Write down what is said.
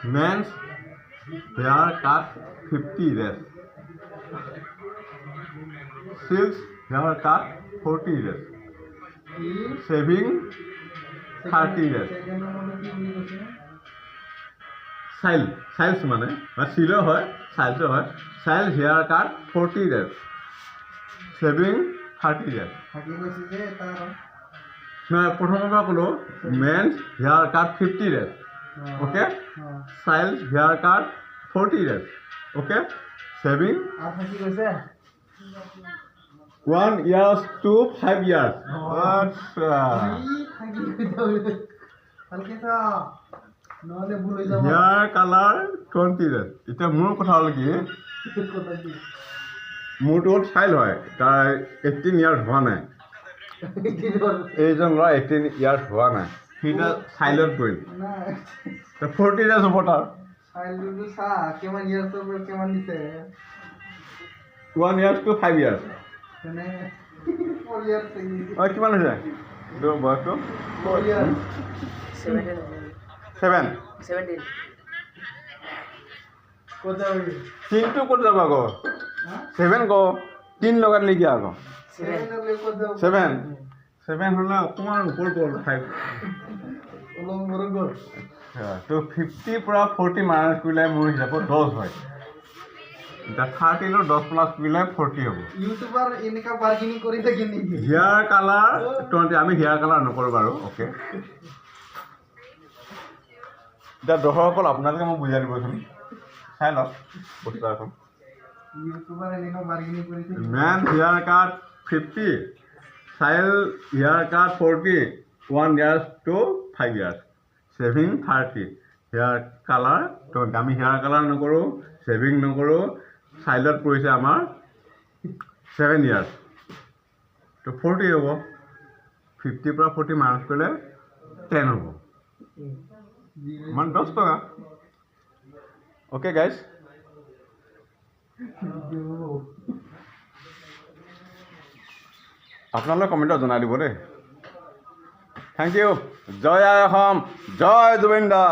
Men's hair cut 50 days. Silks hair cut 40 days. Shaving 30 days. Siles মানে সিলো হয় সাইলসও হয় সাইল hair cut 40 days. Shaving 30 days. প্রথমবার কলো men's hair cut 50 days. Okay সাইলস hair cut 40 days. Okay shaving 1 years to 5 years. আচ্ছা hair colour 20 days. এটা মোৰ কথা হ'ল কি মোৰটো হ'ল চাইল্ড হয় তাৰ 18 years হোৱা নাই এইজন ল'ৰা 18 years হোৱা নাই সিটা চাইল্ডত পৰিল 40 days হ'ব তাৰ 1 years to 5 years. কিমান হৈছে বয়সটো 17 তিনটো ক'ত যাব আকৌ 7 কওঁ 3 লগাত নেকি আকৌ 7 হ'লে অকণমান ওপৰত গ'ল 5 তো 50 পৰা 40 মাইনাছ কৰিলে মোৰ হিচাপত 10 হয় এতিয়া 30 লৈ 10 প্লাছ কৰিলে 40 হ'ব ইউটিউবাৰ এনেকা বাৰ্গেনিং কৰি থাকে নেকি হেয়াৰ কালাৰ 20 আমি হেয়াৰ কালাৰ নকৰোঁ বাৰু অ'কে এতিয়া দৰ্শকসকল আপোনালোকে মোক বুজাই দিবচোন চাই লওক বস্তুখন ইউটিউবাৰ এনেকা বাৰ্গেনিং কৰি থাকে men hair cut 50 child hair cut 40 1 years to 5 years shaving 30 hair colour 20 আমি হেয়াৰ কালাৰ নকৰোঁ শেভিং নকৰোঁ চাইল্ডত পৰিছে আমাৰ 7 years তো 40 হ'ব 50 পৰা 40 মাইনাছ কৰিলে 10 হ'ব মানে 10 টকা অ'কে গাইজ আপোনালোকে কমেণ্টত জনাই দিব দেই থেংক ইউ জয় আই অসম জয় জুবিন দা